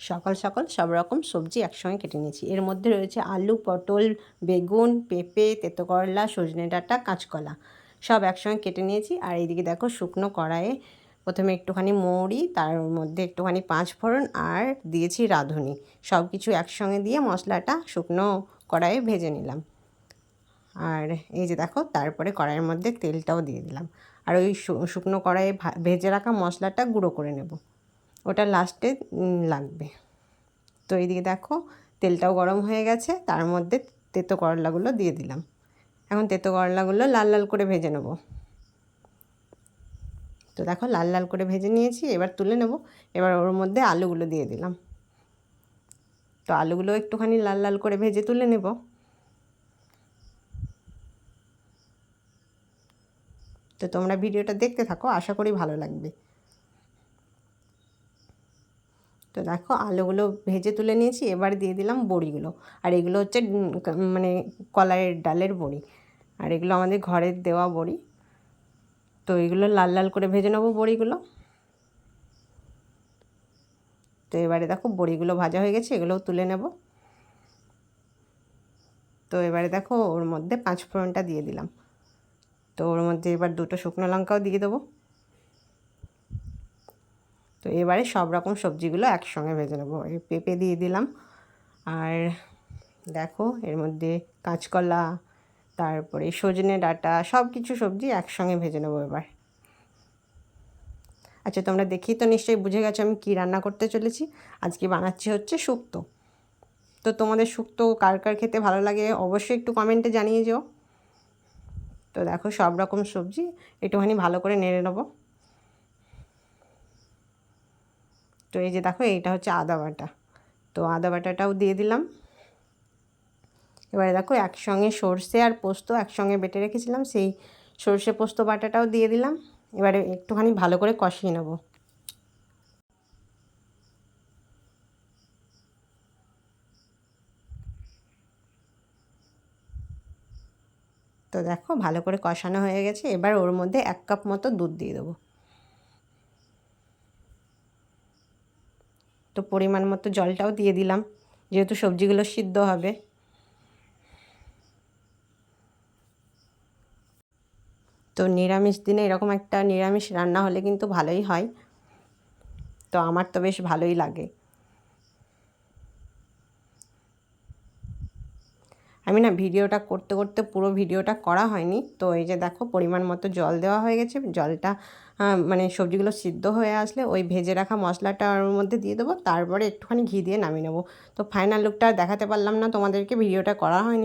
সকাল সকাল সব রকম সবজি একসঙ্গে কেটে নিয়েছি। এর মধ্যে রয়েছে আলু, পটল, বেগুন, পেঁপে, তেঁতো করলা, সজনে ডাঁটা, কাঁচকলা সব একসঙ্গে কেটে নিয়েছি। আর এইদিকে দেখো শুকনো কড়াইয়ে প্রথমে একটুখানি মৌরি, তার মধ্যে একটুখানি পাঁচফোড়ন আর দিয়েছি রাঁধুনি, সব কিছু একসঙ্গে দিয়ে মশলাটা শুকনো কড়াইয়ে ভেজে নিলাম। আর এই যে দেখো তারপরে কড়াইয়ের মধ্যে তেলটাও দিয়ে দিলাম। আর ওই শুকনো কড়াইয়ে ভেজে রাখা মশলাটা গুঁড়ো করে নেব, ওটা লাস্টে লাগবে। তো এইদিকে দেখো তেলটাও গরম হয়ে গেছে, তার মধ্যে তেঁতো করলাগুলো দিয়ে দিলাম। এখন তেঁতো করলাগুলো লাল লাল করে ভেজে নেব। তো দেখো লাল লাল করে ভেজে নিয়েছি, এবার তুলে নেব। এবার ওর মধ্যে আলুগুলো দিয়ে দিলাম। তো আলুগুলো একটুখানি লাল লাল করে ভেজে তুলে নেব। তো তোমরা ভিডিওটা দেখতে থাকো, আশা করি ভালো লাগবে। তো দেখো আলুগুলো ভেজে তুলে নিয়েছি, এবার দিয়ে দিলাম বড়িগুলো। আর এগুলো হচ্ছে মানে কলাইয়ের ডালের বড়ি, আর এগুলো আমাদের ঘরের দেওয়া বড়ি। তো এগুলো লাল লাল করে ভেজে নেবো বড়িগুলো। তো এবারে দেখো বড়িগুলো ভাজা হয়ে গেছে, এগুলোও তুলে নেব। তো এবারে দেখো ওর মধ্যে পাঁচফোড়নটা দিয়ে দিলাম। তো ওর মধ্যে এবার দুটো শুকনো লঙ্কাও দিয়ে দেবো। তো এবারে সব রকম সবজিগুলো একসঙ্গে ভেজে নেবো। এই পেঁপে দিয়ে দিলাম, আর দেখো এর মধ্যে কাঁচকলা, তারপরে সজনে ডাঁটা, সব কিছু সবজি একসঙ্গে ভেজে নেবো এবার। আচ্ছা তোমরা দেখেই তো নিশ্চয়ই বুঝে গেছো আমি কী রান্না করতে চলেছি। আজকে বানাচ্ছি হচ্ছে শুক্তো। তো তোমাদের শুক্তো কার কার খেতে ভালো লাগে অবশ্যই একটু কমেন্টে জানিয়ে যেও। তো দেখো সব রকম সবজি একটুখানি ভালো করে নেড়ে নেবো। তো এই যে দেখো এইটা হচ্ছে আদা বাটা, তো আদা বাটাটাও দিয়ে দিলাম। এবারে দেখো একসঙ্গে সর্ষে আর পোস্ত একসঙ্গে বেটে রেখেছিলাম, সেই সর্ষে পোস্ত বাটাটাও দিয়ে দিলাম। এবারে একটুখানি ভালো করে কষিয়ে নেব। তো দেখো ভালো করে কষানো হয়ে গেছে, এবার ওর মধ্যে 1 কাপ মতো দুধ দিয়ে দেবো। তো পরিমাণ মতো জলটাও দিয়ে দিলাম, যেহেতু সবজিগুলো সিদ্ধ হবে। তো নিরামিষ দিনে এরকম একটা নিরামিষ রান্না হলে কিন্তু ভালোই হয়। তো আমার তো বেশ ভালোই লাগে। আমি না ভিডিওটা করতে করতে পুরো ভিডিওটা করা হয়নি। তো এই যে দেখো পরিমাণ মতো জল দেওয়া হয়ে গেছে, জলটা মানে সবজিগুলো সিদ্ধ হয়ে আসলে ওই ভেজে রাখা মশলাটা ওর মধ্যে দিয়ে দেবো, তারপরে একটুখানি ঘি দিয়ে নামিয়ে নেবো। তো ফাইনাল লুকটা দেখাতে পারলাম না তোমাদেরকে, ভিডিওটা করা হয়নি।